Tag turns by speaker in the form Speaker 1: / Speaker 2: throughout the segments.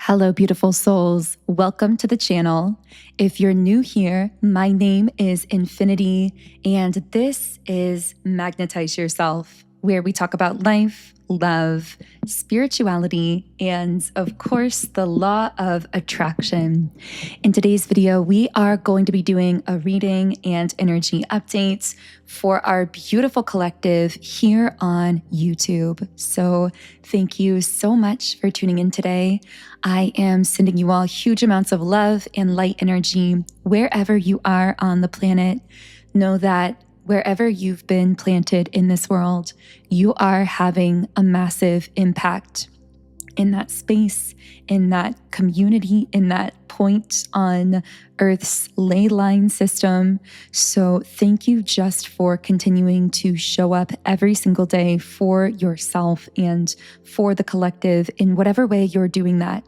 Speaker 1: Hello, beautiful souls. Welcome to the channel. If you're new here, my name is Infinity, and this is Magnetize Yourself, where we talk about life, love, spirituality, and of course, the law of attraction. In today's video, we are going to be doing a reading and energy updates for our beautiful collective here on YouTube. So thank you so much for tuning in today. I am sending you all huge amounts of love and light energy wherever you are on the planet. Know that wherever you've been planted in this world, you are having a massive impact in that space, in that community, in that point on Earth's ley line system. So thank you just for continuing to show up every single day for yourself and for the collective in whatever way you're doing that.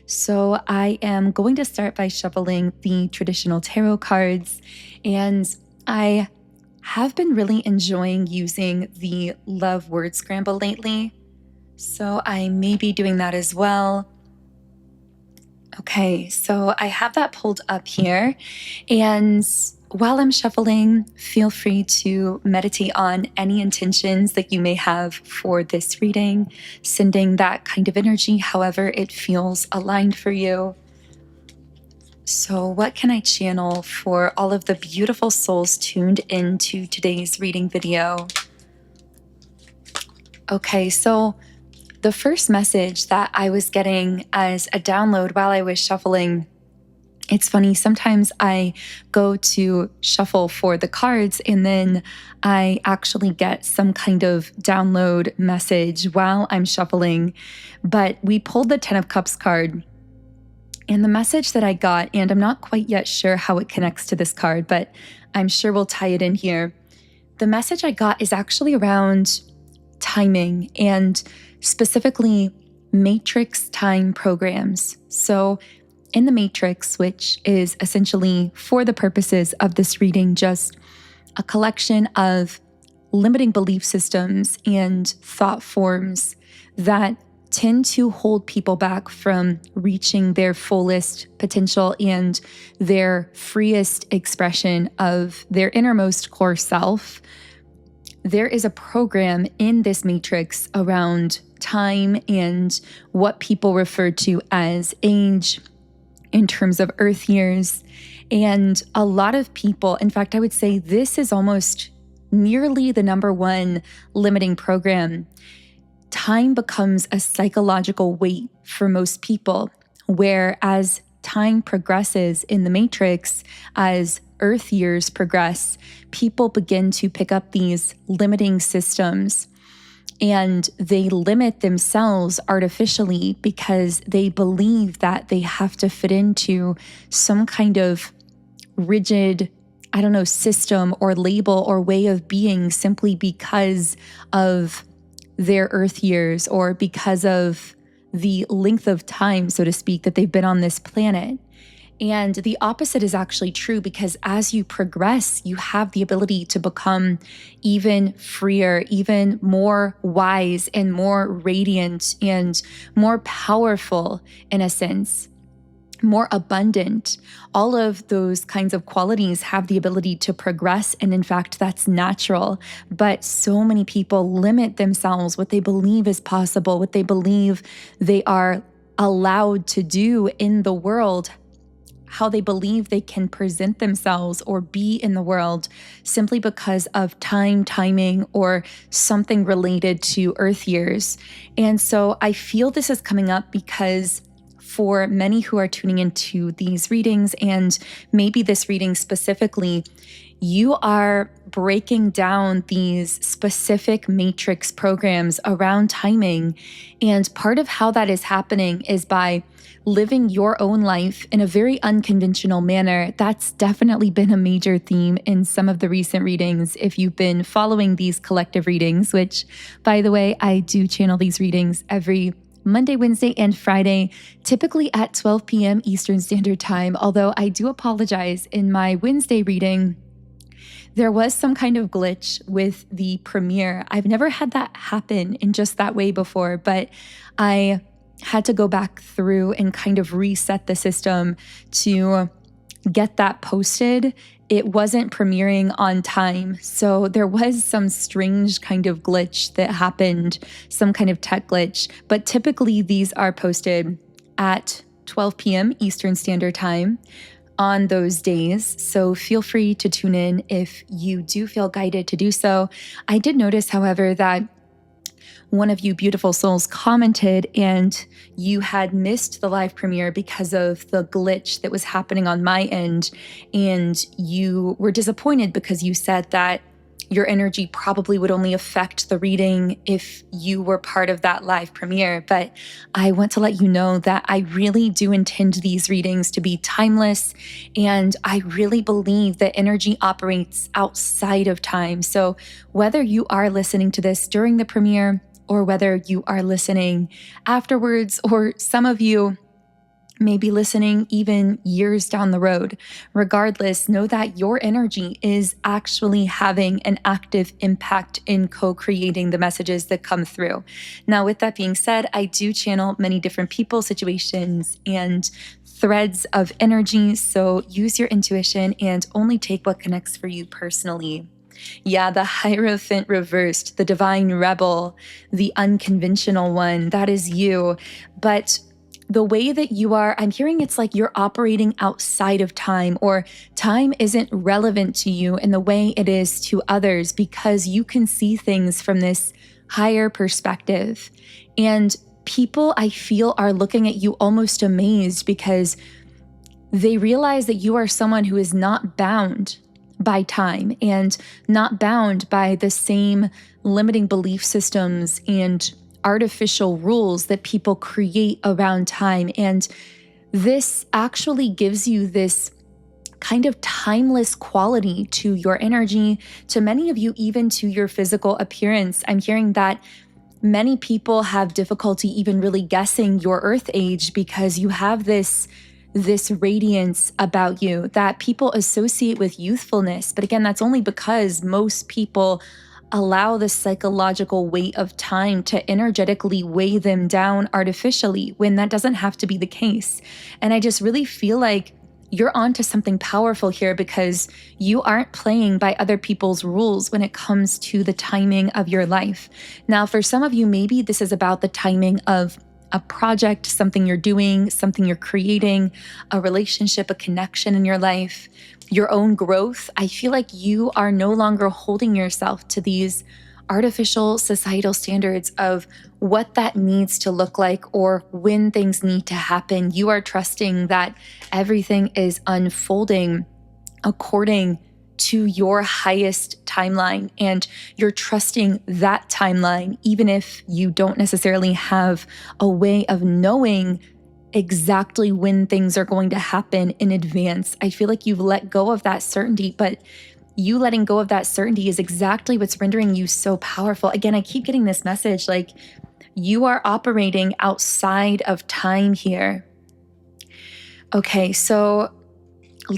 Speaker 1: So I am going to start by shuffling the traditional tarot cards, and I have been really enjoying using the love word scramble lately, so I may be doing that as well. Okay, so I have that pulled up here, and while I'm shuffling, feel free to meditate on any intentions that you may have for this reading, sending that kind of energy however it feels aligned for you. So what can I channel for all of the beautiful souls tuned into today's reading video? Okay, so the first message that I was getting as a download while I was shuffling, it's funny, sometimes I go to shuffle for the cards and then I actually get some kind of download message while I'm shuffling. But we pulled the 10 of Cups card. And the message that I got, and I'm not quite yet sure how it connects to this card, but I'm sure we'll tie it in here. The message I got is actually around timing and specifically matrix time programs. So in the matrix, which is essentially for the purposes of this reading, just a collection of limiting belief systems and thought forms that tend to hold people back from reaching their fullest potential and their freest expression of their innermost core self. There is a program in this matrix around time and what people refer to as age in terms of Earth years. And a lot of people, in fact, I would say this is almost nearly the #1 limiting program. Time becomes a psychological weight for most people, where as time progresses in the matrix, as Earth years progress, people begin to pick up these limiting systems and they limit themselves artificially because they believe that they have to fit into some kind of rigid, system or label or way of being simply because of their Earth years or because of the length of time, so to speak, that they've been on this planet. And the opposite is actually true, because as you progress, you have the ability to become even freer, even more wise and more radiant and more powerful in a sense, more abundant. All of those kinds of qualities have the ability to progress. And in fact, that's natural. But so many people limit themselves, what they believe is possible, what they believe they are allowed to do in the world, how they believe they can present themselves or be in the world simply because of timing, or something related to Earth years. And so I feel this is coming up because for many who are tuning into these readings, and maybe this reading specifically, you are breaking down these specific matrix programs around timing. And part of how that is happening is by living your own life in a very unconventional manner. That's definitely been a major theme in some of the recent readings. If you've been following these collective readings, which, by the way, I do channel these readings every Monday, Wednesday, and Friday, typically at 12 p.m. Eastern Standard Time. Although I do apologize, in my Wednesday reading, there was some kind of glitch with the premiere. I've never had that happen in just that way before, but I had to go back through and kind of reset the system to get that posted. It wasn't premiering on time. So there was some strange kind of glitch that happened, some kind of tech glitch. But typically these are posted at 12 p.m. Eastern Standard Time on those days. So feel free to tune in if you do feel guided to do so. I did notice, however, that one of you beautiful souls commented and you had missed the live premiere because of the glitch that was happening on my end. And you were disappointed because you said that your energy probably would only affect the reading if you were part of that live premiere. But I want to let you know that I really do intend these readings to be timeless. And I really believe that energy operates outside of time. So whether you are listening to this during the premiere or whether you are listening afterwards, or some of you may be listening even years down the road. Regardless, know that your energy is actually having an active impact in co-creating the messages that come through. Now, with that being said, I do channel many different people, situations, and threads of energy. So use your intuition and only take what connects for you personally. Yeah, the Hierophant reversed, the divine rebel, the unconventional one, that is you. But the way that you are, I'm hearing it's like you're operating outside of time, or time isn't relevant to you in the way it is to others because you can see things from this higher perspective. And people, I feel, are looking at you almost amazed because they realize that you are someone who is not bound by time and not bound by the same limiting belief systems and artificial rules that people create around time. And this actually gives you this kind of timeless quality to your energy, to many of you, even to your physical appearance. I'm hearing that many people have difficulty even really guessing your earth age because you have this radiance about you that people associate with youthfulness. But again, that's only because most people allow the psychological weight of time to energetically weigh them down artificially when that doesn't have to be the case. And I just really feel like you're onto something powerful here because you aren't playing by other people's rules when it comes to the timing of your life. Now, for some of you, maybe this is about the timing of a project, something you're doing, something you're creating, a relationship, a connection in your life, your own growth. I feel like you are no longer holding yourself to these artificial societal standards of what that needs to look like or when things need to happen. You are trusting that everything is unfolding according to your highest timeline, and you're trusting that timeline, even if you don't necessarily have a way of knowing exactly when things are going to happen in advance. I feel like you've let go of that certainty, but you letting go of that certainty is exactly what's rendering you so powerful. Again, I keep getting this message like you are operating outside of time here. Okay, so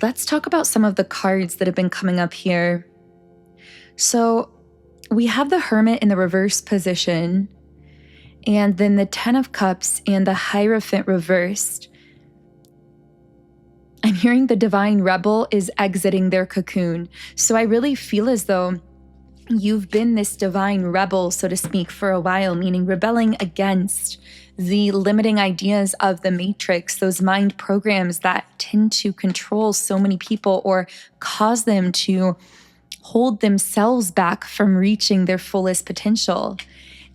Speaker 1: let's talk about some of the cards that have been coming up here. So we have the Hermit in the reverse position, and then the Ten of Cups and the Hierophant reversed. I'm hearing the Divine Rebel is exiting their cocoon. So I really feel as though you've been this divine rebel, so to speak, for a while, meaning rebelling against the limiting ideas of the matrix, those mind programs that tend to control so many people or cause them to hold themselves back from reaching their fullest potential.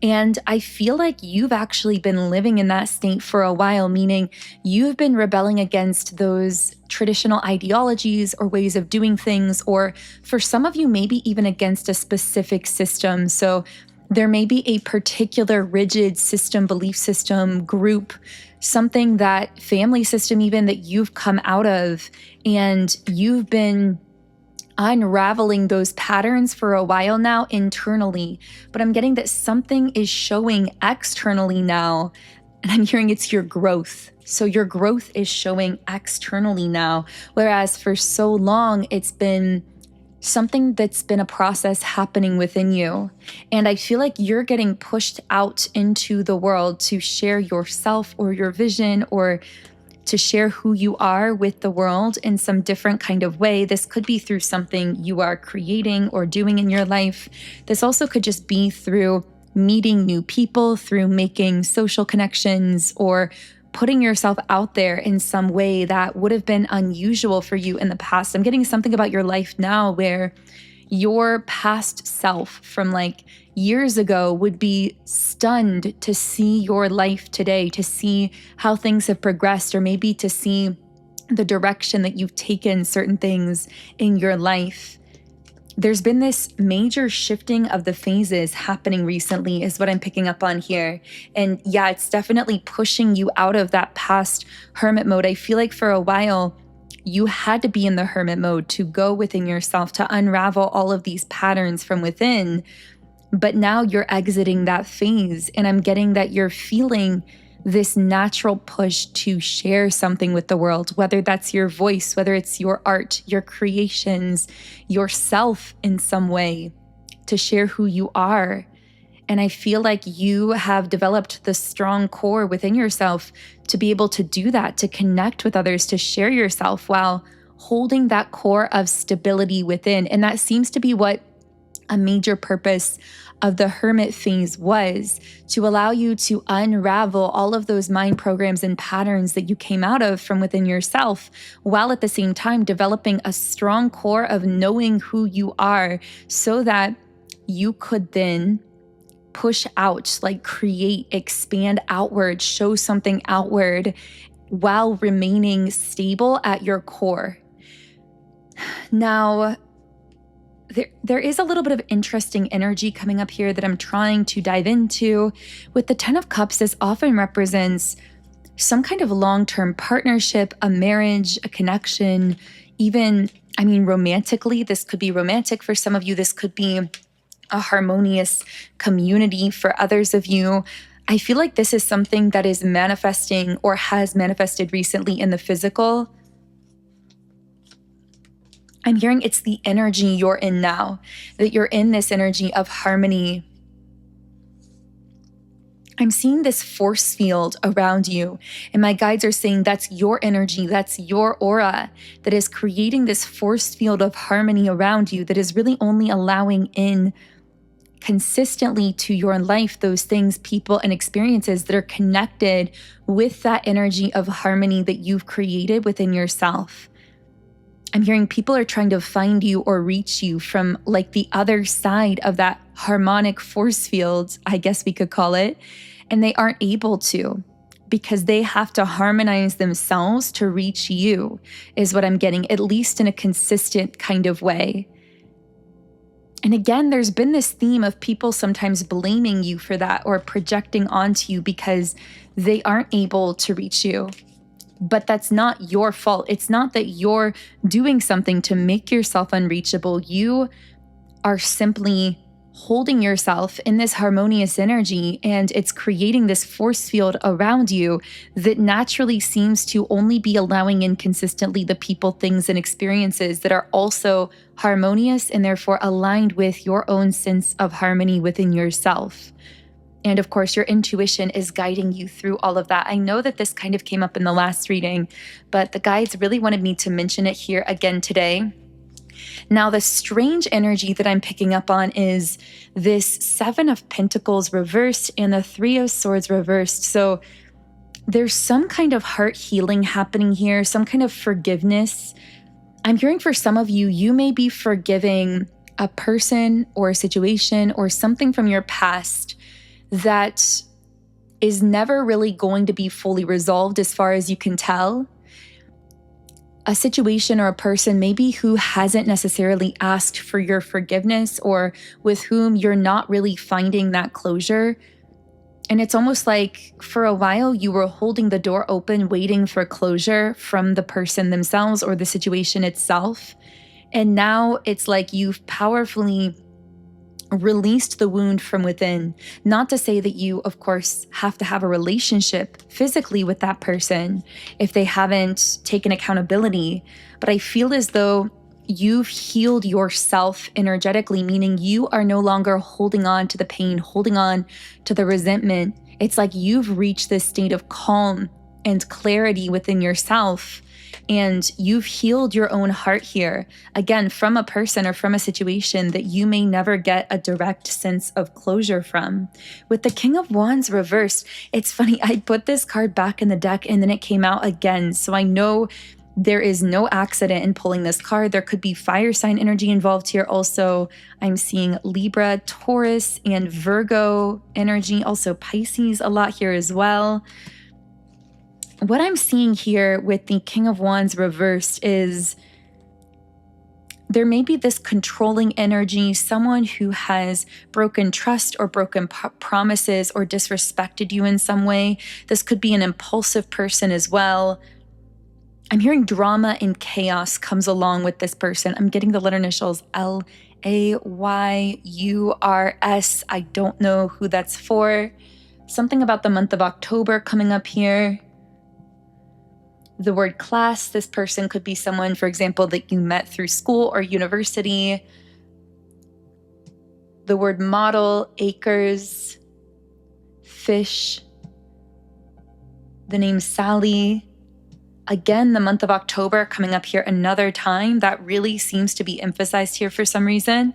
Speaker 1: And I feel like you've actually been living in that state for a while, meaning you've been rebelling against those traditional ideologies or ways of doing things, or for some of you, maybe even against a specific system. So there may be a particular rigid system, belief system, group, something that family system even that you've come out of, and you've been unraveling those patterns for a while now internally. But I'm getting that something is showing externally now, and I'm hearing it's your growth. So your growth is showing externally now, whereas for so long it's been something that's been a process happening within you. And I feel like you're getting pushed out into the world to share yourself or your vision, or to share who you are with the world in some different kind of way. This could be through something you are creating or doing in your life. This also could just be through meeting new people, through making social connections, or putting yourself out there in some way that would have been unusual for you in the past. I'm getting something about your life now where your past self from like years ago would be stunned to see your life today, to see how things have progressed, or maybe to see the direction that you've taken certain things in your life. There's been this major shifting of the phases happening recently is what I'm picking up on here. And yeah, it's definitely pushing you out of that past hermit mode. I feel like for a while, you had to be in the hermit mode to go within yourself, to unravel all of these patterns from within. But now you're exiting that phase, and I'm getting that you're feeling this natural push to share something with the world, whether that's your voice, whether it's your art, your creations, yourself in some way, to share who you are. And I feel like you have developed the strong core within yourself to be able to do that, to connect with others, to share yourself while holding that core of stability within. And that seems to be what a major purpose of the hermit phase was, to allow you to unravel all of those mind programs and patterns that you came out of from within yourself, while at the same time developing a strong core of knowing who you are, so that you could then push out, like create, expand outward, show something outward while remaining stable at your core. Now, there is a little bit of interesting energy coming up here that I'm trying to dive into. With the 10 of Cups, this often represents some kind of long-term partnership, a marriage, a connection, even, romantically, this could be romantic for some of you. This could be a harmonious community for others of you. I feel like this is something that is manifesting or has manifested recently in the physical. I'm hearing it's the energy you're in now, that you're in this energy of harmony. I'm seeing this force field around you, and my guides are saying that's your energy, that's your aura that is creating this force field of harmony around you that is really only allowing in consistently to your life those things, people, and experiences that are connected with that energy of harmony that you've created within yourself. I'm hearing people are trying to find you or reach you from like the other side of that harmonic force field, I guess we could call it, and they aren't able to because they have to harmonize themselves to reach you, is what I'm getting, at least in a consistent kind of way. And again, there's been this theme of people sometimes blaming you for that or projecting onto you because they aren't able to reach you. But that's not your fault. It's not that you're doing something to make yourself unreachable. You are simply holding yourself in this harmonious energy, and it's creating this force field around you that naturally seems to only be allowing in consistently the people, things, and experiences that are also harmonious and therefore aligned with your own sense of harmony within yourself. And of course, your intuition is guiding you through all of that. I know that this kind of came up in the last reading, but the guides really wanted me to mention it here again today. Now, the strange energy that I'm picking up on is this 7 of Pentacles reversed and the 3 of Swords reversed. So there's some kind of heart healing happening here, some kind of forgiveness. I'm hearing for some of you, you may be forgiving a person or a situation or something from your past that is never really going to be fully resolved as far as you can tell. A situation or a person maybe who hasn't necessarily asked for your forgiveness or with whom you're not really finding that closure. And it's almost like for a while you were holding the door open, waiting for closure from the person themselves or the situation itself. And now it's like you've powerfully released the wound from within. Not to say that you, of course, have to have a relationship physically with that person if they haven't taken accountability, but I feel as though you've healed yourself energetically, meaning you are no longer holding on to the pain, holding on to the resentment. It's like you've reached this state of calm and clarity within yourself, and you've healed your own heart here, again, from a person or from a situation that you may never get a direct sense of closure from. With the King of Wands reversed, it's funny, I put this card back in the deck and then it came out again. So I know there is no accident in pulling this card. There could be fire sign energy involved here. Also, I'm seeing Libra, Taurus, and Virgo energy. Also Pisces a lot here as well. What I'm seeing here with the King of Wands reversed is there may be this controlling energy, someone who has broken trust or broken promises or disrespected you in some way. This could be an impulsive person as well. I'm hearing drama and chaos comes along with this person. I'm getting the letter initials 𝗟𝗶𝗴𝗵𝘁. I don't know who that's for. Something about the month of October coming up here. The word class, this person could be someone, for example, that you met through school or university. The word model, acres, fish. The name Sally. Again, the month of October coming up here another time. That really seems to be emphasized here for some reason.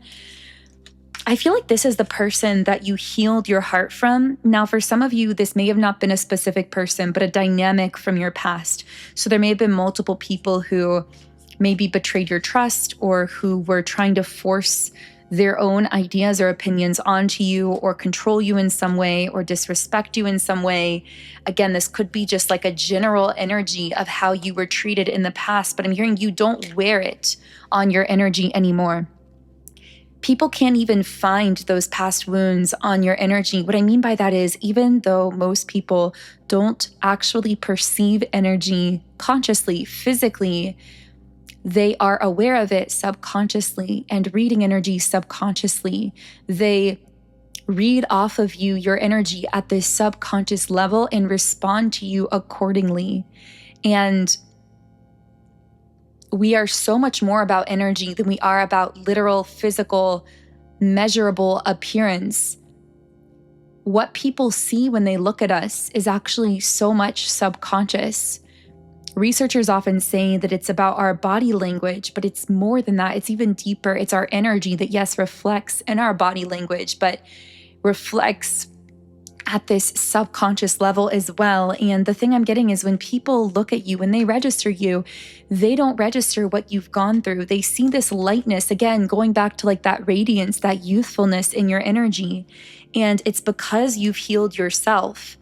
Speaker 1: I feel like this is the person that you healed your heart from. Now, for some of you, this may have not been a specific person, but a dynamic from your past. So there may have been multiple people who maybe betrayed your trust or who were trying to force their own ideas or opinions onto you or control you in some way or disrespect you in some way. Again, this could be just like a general energy of how you were treated in the past, but I'm hearing you don't wear it on your energy anymore. People can't even find those past wounds on your energy. What I mean by that is, even though most people don't actually perceive energy consciously, physically, they are aware of it subconsciously and reading energy subconsciously. They read off of you, your energy at this subconscious level and respond to you accordingly. And we are so much more about energy than we are about literal, physical, measurable appearance. What people see when they look at us is actually so much subconscious. Researchers often say that it's about our body language, but it's more than that. It's even deeper. It's our energy that, yes, reflects in our body language, but reflects at this subconscious level as well. And the thing I'm getting is when people look at you, when they register you, they don't register what you've gone through. They see this lightness, again, going back to like that radiance, that youthfulness in your energy. And it's because you've healed yourself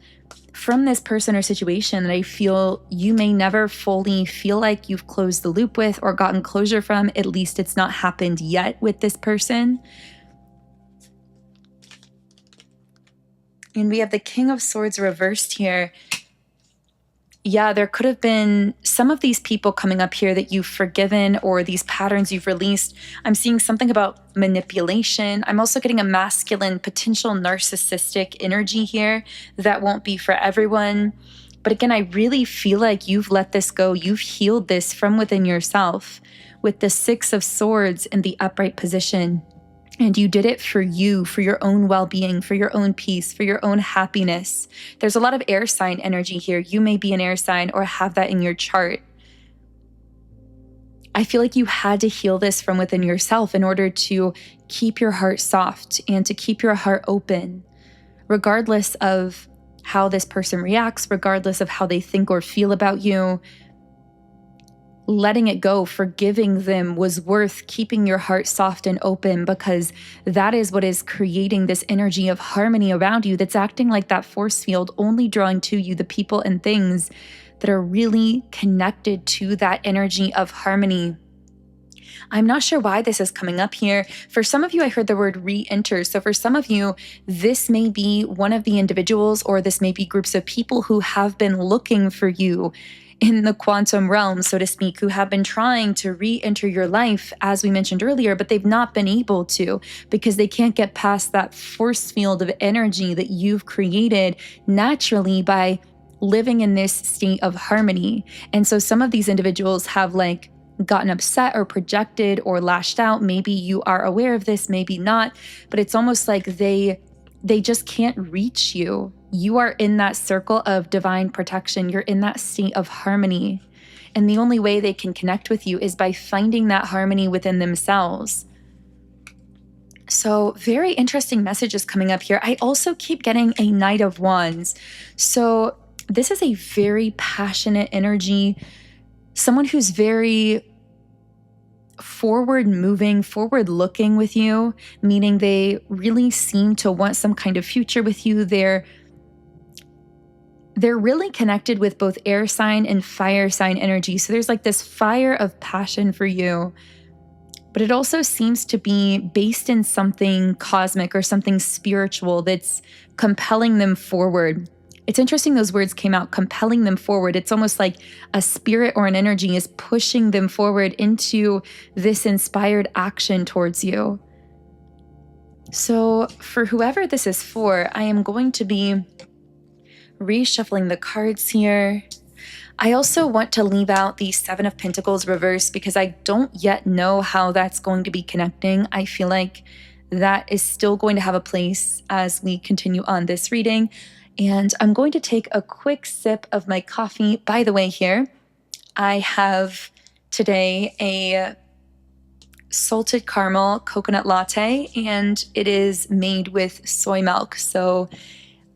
Speaker 1: from this person or situation that I feel you may never fully feel like you've closed the loop with or gotten closure from. At least it's not happened yet with this person. And we have the King of Swords reversed here. Yeah, there could have been some of these people coming up here that you've forgiven or these patterns you've released. I'm seeing something about manipulation. I'm also getting a masculine, potential narcissistic energy here that won't be for everyone. But again, I really feel like you've let this go. You've healed this from within yourself with the Six of Swords in the upright position. And you did it for you, for your own well-being, for your own peace, for your own happiness. There's a lot of air sign energy here. You may be an air sign or have that in your chart. I feel like you had to heal this from within yourself in order to keep your heart soft and to keep your heart open, regardless of how this person reacts, regardless of how they think or feel about you. Letting it go, forgiving them was worth keeping your heart soft and open, because that is what is creating this energy of harmony around you that's acting like that force field, only drawing to you the people and things that are really connected to that energy of harmony. I'm not sure why this is coming up here. For some of you, I heard the word re-enter. So for some of you, this may be one of the individuals, or this may be groups of people who have been looking for you in the quantum realm, so to speak, who have been trying to re-enter your life, as we mentioned earlier, but they've not been able to because they can't get past that force field of energy that you've created naturally by living in this state of harmony. And so some of these individuals have like gotten upset or projected or lashed out. Maybe you are aware of this, maybe not, but it's almost like they just can't reach you. You are in that circle of divine protection. You're in that state of harmony. And the only way they can connect with you is by finding that harmony within themselves. So very interesting messages coming up here. I also keep getting a Knight of Wands. So this is a very passionate energy, someone who's very forward moving, forward looking with you, meaning they really seem to want some kind of future with you. They're really connected with both air sign and fire sign energy. So there's like this fire of passion for you, but it also seems to be based in something cosmic or something spiritual that's compelling them forward. It's interesting those words came out, compelling them forward. It's almost like a spirit or an energy is pushing them forward into this inspired action towards you. So for whoever this is for, I am going to be reshuffling the cards here. I also want to leave out the Seven of Pentacles reverse because I don't yet know how that's going to be connecting. I feel like that is still going to have a place as we continue on this reading. And I'm going to take a quick sip of my coffee. By the way, here, I have today a salted caramel coconut latte, and it is made with soy milk. So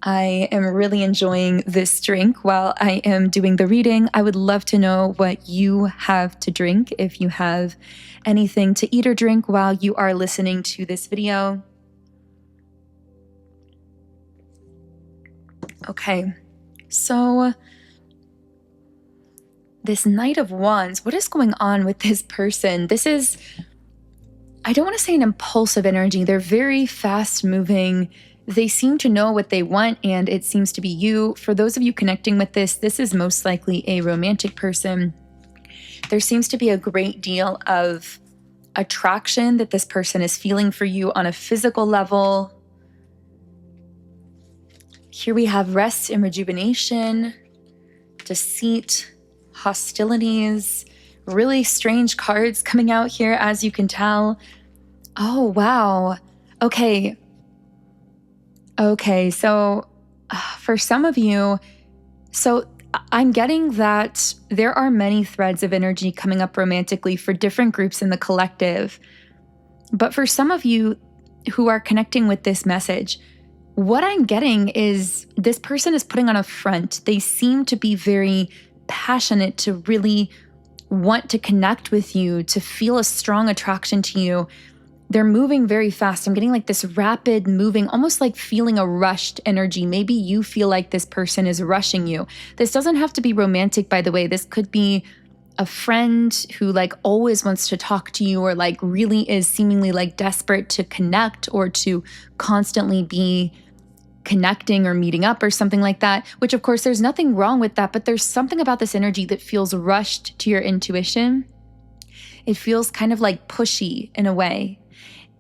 Speaker 1: I am really enjoying this drink while I am doing the reading. I would love to know what you have to drink, if you have anything to eat or drink while you are listening to this video. Okay, so this Knight of Wands, what is going on with this person? This is, I don't want to say an impulsive energy. They're very fast moving. They seem to know what they want, and it seems to be you. For those of you connecting with this is most likely a romantic person. There seems to be a great deal of attraction that this person is feeling for you on a physical level. Here we have rest and rejuvenation, deceit, hostilities, really strange cards coming out here, as you can tell. Oh, wow. Okay, so for some of you, so I'm getting that there are many threads of energy coming up romantically for different groups in the collective. But for some of you who are connecting with this message, what I'm getting is this person is putting on a front. They seem to be very passionate, to really want to connect with you, to feel a strong attraction to you. They're moving very fast. I'm getting like this rapid moving, almost like feeling a rushed energy. Maybe you feel like this person is rushing you. This doesn't have to be romantic, by the way. This could be a friend who like always wants to talk to you, or like really is seemingly like desperate to connect or to constantly be connecting or meeting up or something like that, which of course there's nothing wrong with that, but there's something about this energy that feels rushed to your intuition. It feels kind of like pushy in a way.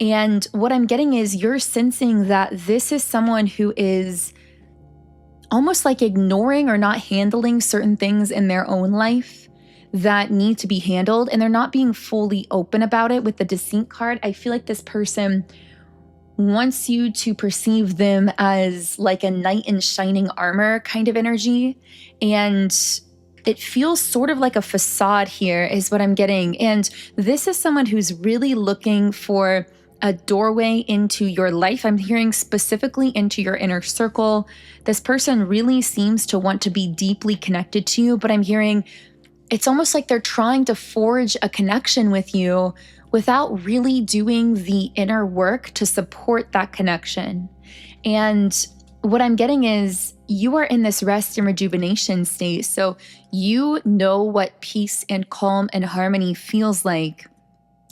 Speaker 1: And what I'm getting is you're sensing that this is someone who is almost like ignoring or not handling certain things in their own life that need to be handled, and they're not being fully open about it. With the Deceit card, I feel like this person wants you to perceive them as like a knight in shining armor kind of energy. And it feels sort of like a facade here is what I'm getting. And this is someone who's really looking for a doorway into your life. I'm hearing specifically into your inner circle. This person really seems to want to be deeply connected to you, but I'm hearing it's almost like they're trying to forge a connection with you without really doing the inner work to support that connection. And what I'm getting is you are in this rest and rejuvenation state. So you know what peace and calm and harmony feels like.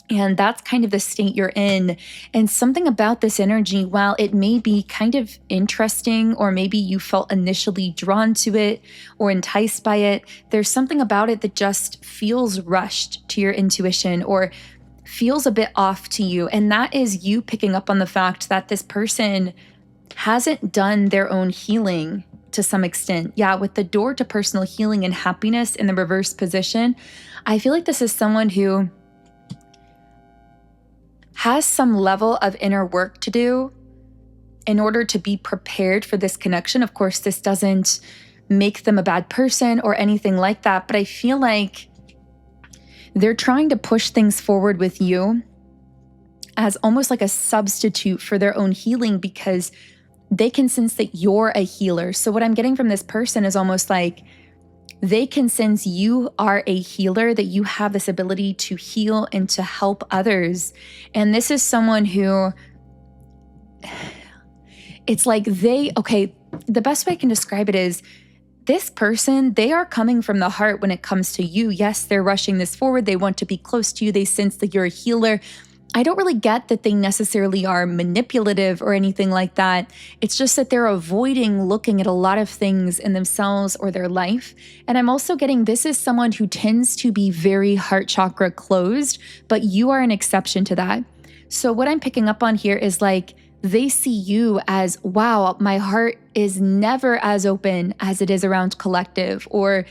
Speaker 1: And that's kind of the state you're in. And something about this energy, while it may be kind of interesting, or maybe you felt initially drawn to it or enticed by it, there's something about it that just feels rushed to your intuition or feels a bit off to you. And that is you picking up on the fact that this person hasn't done their own healing to some extent. Yeah, with the door to personal healing and happiness in the reverse position, I feel like this is someone who has some level of inner work to do in order to be prepared for this connection. Of course, this doesn't make them a bad person or anything like that, but I feel like they're trying to push things forward with you as almost like a substitute for their own healing, because they can sense that you're a healer. So what I'm getting from this person is almost like they can sense you are a healer, that you have this ability to heal and to help others. And this is someone who, it's like the best way I can describe it is, this person, they are coming from the heart when it comes to you. Yes, they're rushing this forward. They want to be close to you. They sense that you're a healer. I don't really get that they necessarily are manipulative or anything like that. It's just that they're avoiding looking at a lot of things in themselves or their life. And I'm also getting, this is someone who tends to be very heart chakra closed, but you are an exception to that. So what I'm picking up on here is like, they see you as, wow, my heart is never as open as it is around collective, or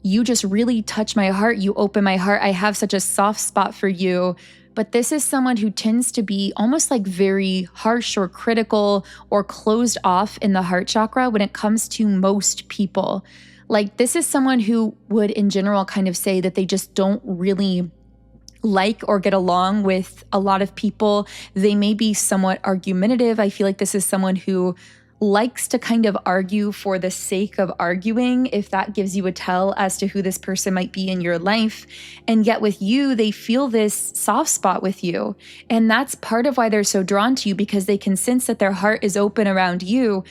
Speaker 1: you just really touch my heart. You open my heart. I have such a soft spot for you. But this is someone who tends to be almost like very harsh or critical or closed off in the heart chakra when it comes to most people. Like, this is someone who would in general kind of say that they just don't really like or get along with a lot of people. They may be somewhat argumentative. I feel like this is someone who likes to kind of argue for the sake of arguing, if that gives you a tell as to who this person might be in your life. And yet with you, they feel this soft spot with you. And that's part of why they're so drawn to you, because they can sense that their heart is open around you.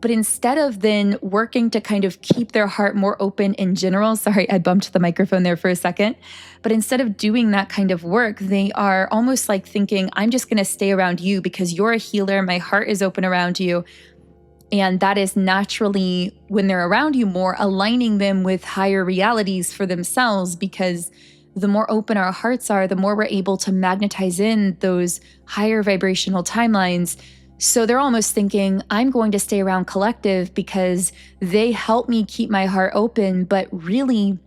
Speaker 1: But instead of then working to kind of keep their heart more open in general, sorry, I bumped the microphone there for a second, but instead of doing that kind of work, they are almost like thinking, I'm just going to stay around you because you're a healer. My heart is open around you. And that is naturally, when they're around you more, aligning them with higher realities for themselves, because the more open our hearts are, the more we're able to magnetize in those higher vibrational timelines. So they're almost thinking, I'm going to stay around collective because they help me keep my heart open, but really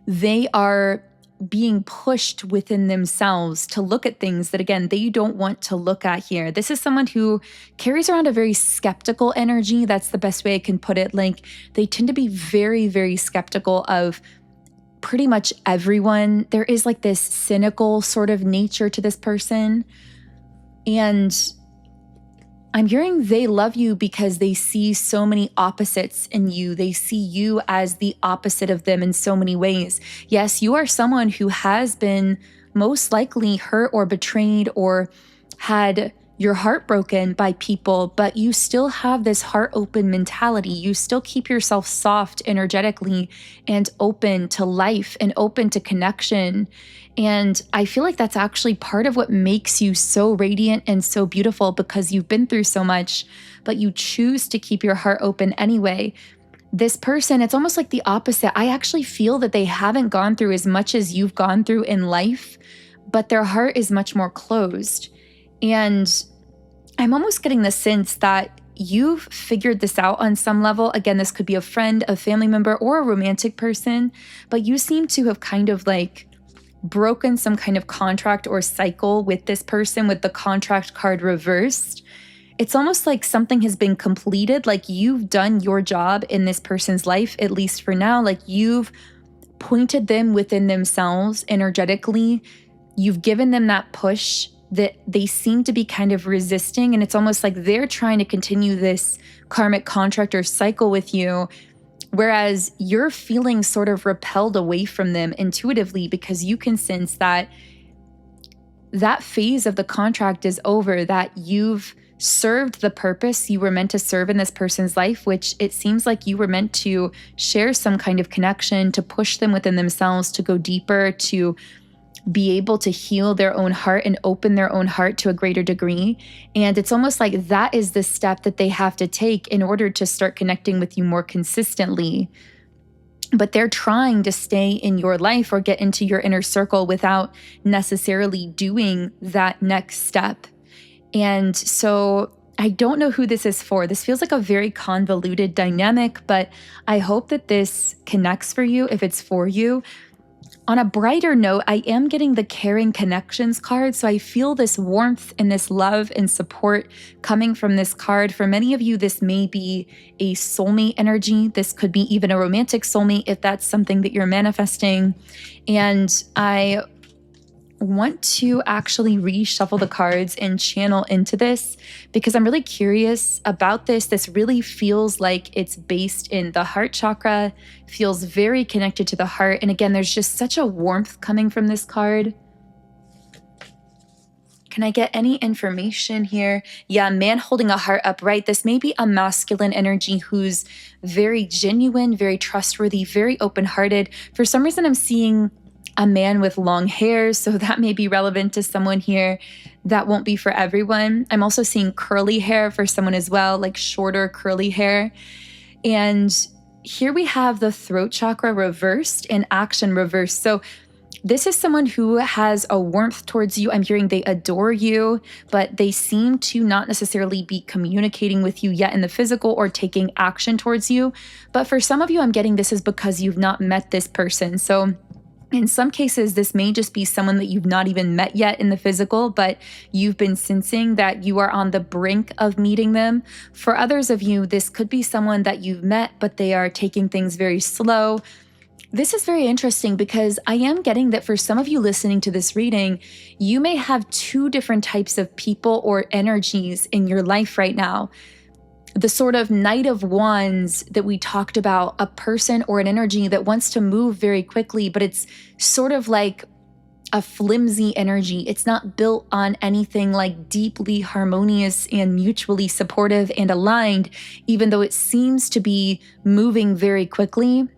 Speaker 1: they are being pushed within themselves to look at things that, again, they don't want to look at here. This is someone who carries around a very skeptical energy. That's the best way I can put it. Like, they tend to be very, very skeptical of pretty much everyone. There is like this cynical sort of nature to this person. And I'm hearing they love you because they see so many opposites in you. They see you as the opposite of them in so many ways. Yes, you are someone who has been most likely hurt or betrayed or had your heart broken by people, but you still have this heart open mentality. You still keep yourself soft energetically and open to life and open to connection. And I feel like that's actually part of what makes you so radiant and so beautiful, because you've been through so much, but you choose to keep your heart open anyway. This person, it's almost like the opposite. I actually feel that they haven't gone through as much as you've gone through in life, but their heart is much more closed. And I'm almost getting the sense that you've figured this out on some level. Again, this could be a friend, a family member, or a romantic person, but you seem to have kind of like broken some kind of contract or cycle with this person, with the contract card reversed. It's almost like something has been completed, like you've done your job in this person's life, at least for now. Like, you've pointed them within themselves energetically. You've given them that push that they seem to be kind of resisting. And it's almost like they're trying to continue this karmic contract or cycle with you, whereas you're feeling sort of repelled away from them intuitively, because you can sense that that phase of the contract is over, that you've served the purpose you were meant to serve in this person's life, which it seems like you were meant to share some kind of connection, to push them within themselves, to go deeper, to be able to heal their own heart and open their own heart to a greater degree. And it's almost like that is the step that they have to take in order to start connecting with you more consistently. But they're trying to stay in your life or get into your inner circle without necessarily doing that next step. And so I don't know who this is for. This feels like a very convoluted dynamic, but I hope that this connects for you if it's for you. On a brighter note, I am getting the caring connections card. So I feel this warmth and this love and support coming from this card. For many of you, this may be a soulmate energy. This could be even a romantic soulmate if that's something that you're manifesting. And I want to actually reshuffle the cards and channel into this because I'm really curious about this. This really feels like it's based in the heart chakra, feels very connected to the heart. And again, there's just such a warmth coming from this card. Can I get any information here? Yeah, man holding a heart upright. This may be a masculine energy who's very genuine, very trustworthy, very open-hearted. For some reason, I'm seeing a man with long hair, so that may be relevant to someone here. That won't be for everyone. I'm also seeing curly hair for someone as well, like shorter curly hair. And here we have the throat chakra reversed and action reversed. So this is someone who has a warmth towards you. I'm hearing they adore you, but they seem to not necessarily be communicating with you yet in the physical or taking action towards you. But for some of you, I'm getting this is because you've not met this person. So in some cases, this may just be someone that you've not even met yet in the physical, but you've been sensing that you are on the brink of meeting them. For others of you, this could be someone that you've met, but they are taking things very slow. This is very interesting because I am getting that for some of you listening to this reading, you may have two different types of people or energies in your life right now. The sort of Knight of Wands that we talked about, a person or an energy that wants to move very quickly, but it's sort of like a flimsy energy. It's not built on anything like deeply harmonious and mutually supportive and aligned, even though it seems to be moving very quickly.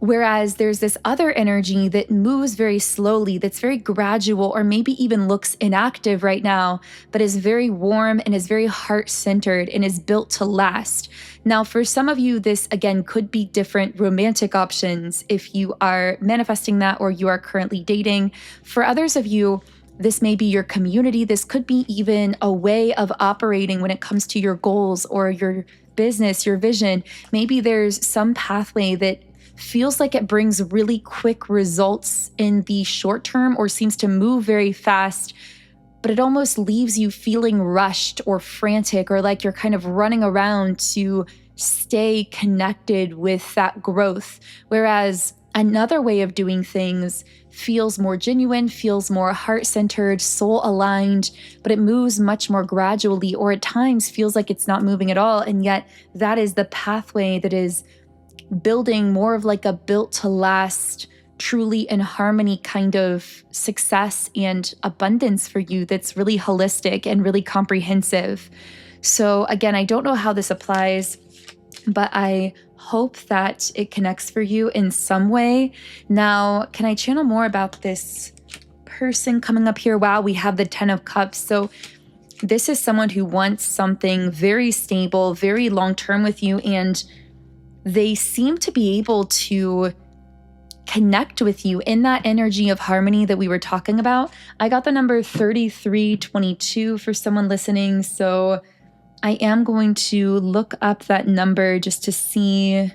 Speaker 1: Whereas there's this other energy that moves very slowly, that's very gradual, or maybe even looks inactive right now, but is very warm and is very heart-centered and is built to last. Now, for some of you, this again could be different romantic options if you are manifesting that or you are currently dating. For others of you, this may be your community. This could be even a way of operating when it comes to your goals or your business, your vision. Maybe there's some pathway that feels like it brings really quick results in the short term or seems to move very fast, but it almost leaves you feeling rushed or frantic or like you're kind of running around to stay connected with that growth. Whereas another way of doing things feels more genuine, feels more heart-centered, soul-aligned, but it moves much more gradually or at times feels like it's not moving at all. And yet that is the pathway that is building more of like a built to last, truly in harmony kind of success and abundance for you that's really holistic and really comprehensive. So again, I don't know how this applies, but I hope that it connects for you in some way. Now, can I channel more about this person coming up here? Wow, we have the 10 of Cups. So this is someone who wants something very stable, very long-term with you, and they seem to be able to connect with you in that energy of harmony that we were talking about. I got the number 3322 for someone listening, so I am going to look up that number just to see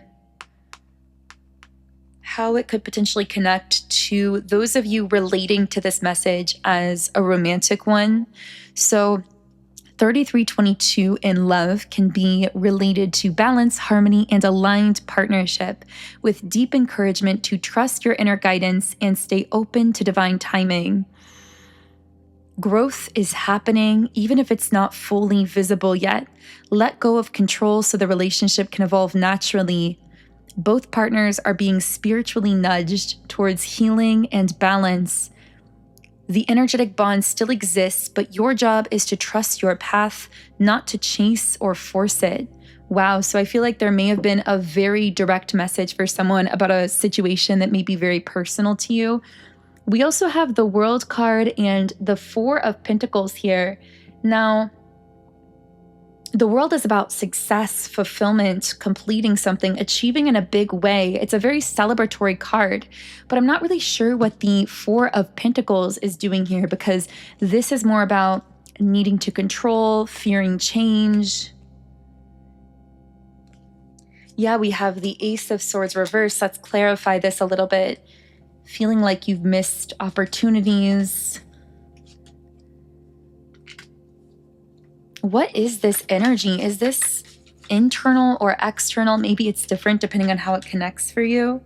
Speaker 1: how it could potentially connect to those of you relating to this message as a romantic one. So 3322 in love can be related to balance, harmony, and aligned partnership with deep encouragement to trust your inner guidance and stay open to divine timing. Growth is happening, even if it's not fully visible yet. Let go of control so the relationship can evolve naturally. Both partners are being spiritually nudged towards healing and balance. The energetic bond still exists, but your job is to trust your path, not to chase or force it. Wow, so I feel like there may have been a very direct message for someone about a situation that may be very personal to you. We also have the World card and the 4 of Pentacles here. Now, the World is about success, fulfillment, completing something, achieving in a big way. It's a very celebratory card, but I'm not really sure what the 4 of Pentacles is doing here because this is more about needing to control, fearing change. Yeah, we have the Ace of Swords reversed. Let's clarify this a little bit. Feeling like you've missed opportunities. What is this energy? Is this internal or external? Maybe it's different depending on how it connects for you.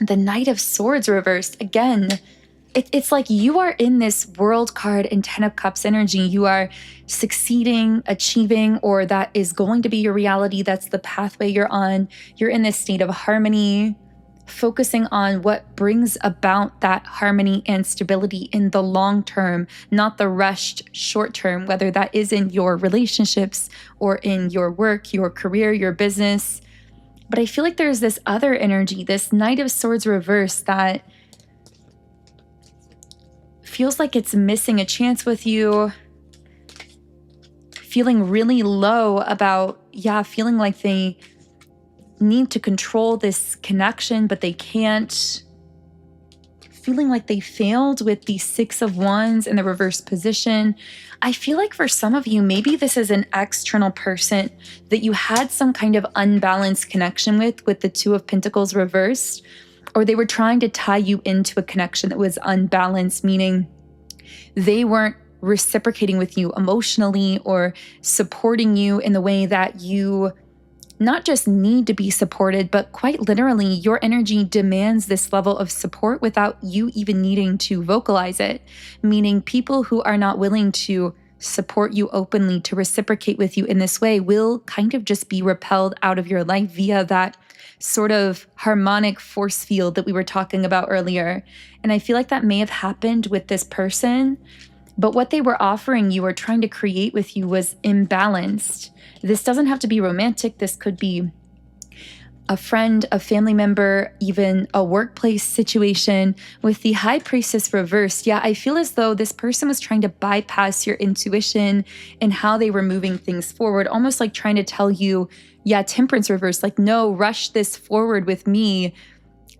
Speaker 1: The Knight of Swords reversed. Again, it's like you are in this World card and Ten of Cups energy. You are succeeding, achieving, or that is going to be your reality. That's the pathway you're on. You're in this state of harmony, focusing on what brings about that harmony and stability in the long term, not the rushed short term, whether that is in your relationships or in your work, your career, your business. But I feel like there's this other energy, this Knight of Swords reverse, that feels like it's missing a chance with you, feeling really low about, feeling like they need to control this connection, but they can't. Feeling like they failed with the Six of Wands in the reverse position. I feel like for some of you, maybe this is an external person that you had some kind of unbalanced connection with the Two of Pentacles reversed, or they were trying to tie you into a connection that was unbalanced, meaning they weren't reciprocating with you emotionally or supporting you in the way that you not just need to be supported, but quite literally, your energy demands this level of support without you even needing to vocalize it. Meaning people who are not willing to support you openly, to reciprocate with you in this way, will kind of just be repelled out of your life via that sort of harmonic force field that we were talking about earlier. And I feel like that may have happened with this person, but what they were offering you or trying to create with you was imbalanced. This doesn't have to be romantic. This could be a friend, a family member, even a workplace situation. With the High Priestess reversed, I feel as though this person was trying to bypass your intuition and how they were moving things forward, almost like trying to tell you, Temperance reversed, like, no, rush this forward with me.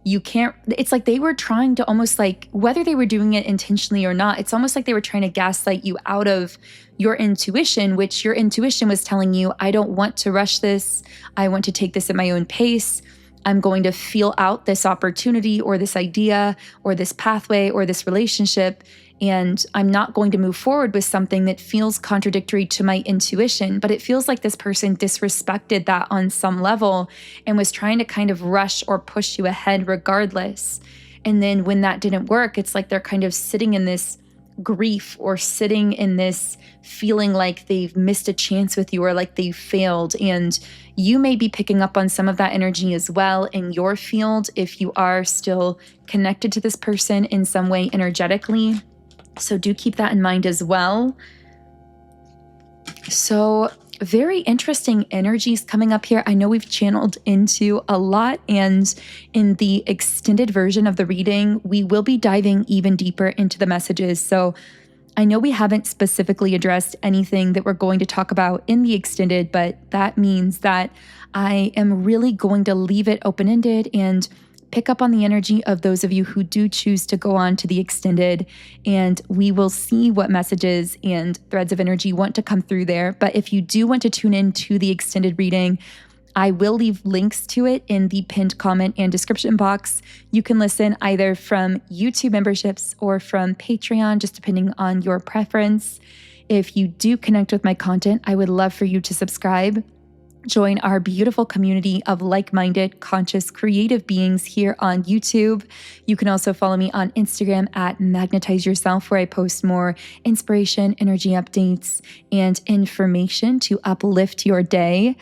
Speaker 1: You can't, it's like they were trying to almost like, whether they were doing it intentionally or not, it's almost like they were trying to gaslight you out of your intuition, which your intuition was telling you, I don't want to rush this. I want to take this at my own pace. I'm going to feel out this opportunity or this idea or this pathway or this relationship. And I'm not going to move forward with something that feels contradictory to my intuition. But it feels like this person disrespected that on some level and was trying to kind of rush or push you ahead regardless. And then when that didn't work, it's like they're kind of sitting in this grief or sitting in this feeling like they've missed a chance with you or like they failed. And you may be picking up on some of that energy as well in your field if you are still connected to this person in some way energetically. So do keep that in mind as well. So very interesting energies coming up here. I know we've channeled into a lot, and in the extended version of the reading, we will be diving even deeper into the messages. So I know we haven't specifically addressed anything that we're going to talk about in the extended, but that means that I am really going to leave it open-ended and pick up on the energy of those of you who do choose to go on to the extended, and we will see what messages and threads of energy want to come through there. But if you do want to tune in to the extended reading, I will leave links to it in the pinned comment and description box. You can listen either from YouTube memberships or from Patreon, just depending on your preference. If you do connect with my content, I would love for you to subscribe. Join our beautiful community of like-minded, conscious, creative beings here on YouTube. You can also follow me on Instagram at Magnetize Yourself, where I post more inspiration, energy updates, and information to uplift your day.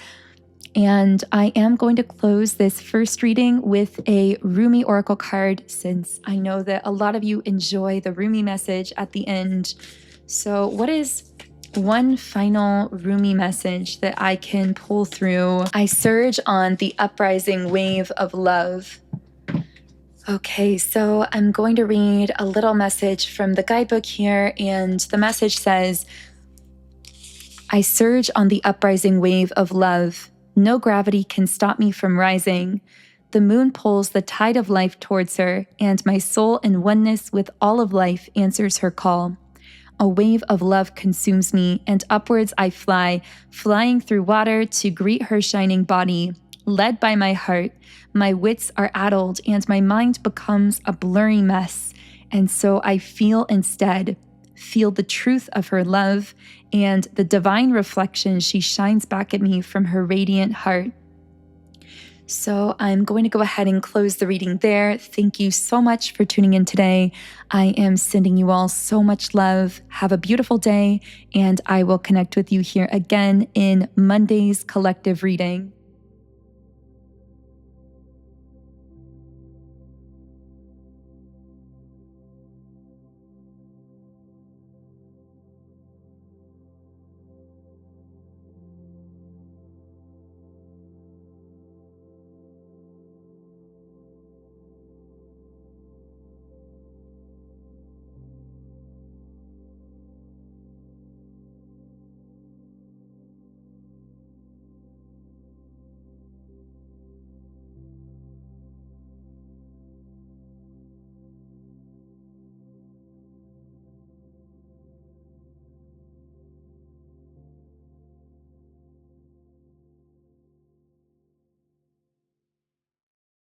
Speaker 1: And I am going to close this first reading with a Rumi Oracle card, since I know that a lot of you enjoy the Rumi message at the end. So what is one final Rumi message that I can pull through? I surge on the uprising wave of love. Okay, so I'm going to read a little message from the guidebook here, and the message says, I surge on the uprising wave of love. No gravity can stop me from rising. The moon pulls the tide of life towards her, and my soul in oneness with all of life answers her call. A wave of love consumes me, and upwards I fly, flying through water to greet her shining body. Led by my heart, my wits are addled, and my mind becomes a blurry mess. And so I feel the truth of her love and the divine reflection she shines back at me from her radiant heart. So I'm going to go ahead and close the reading there. Thank you so much for tuning in today. I am sending you all so much love. Have a beautiful day, and I will connect with you here again in Monday's collective reading.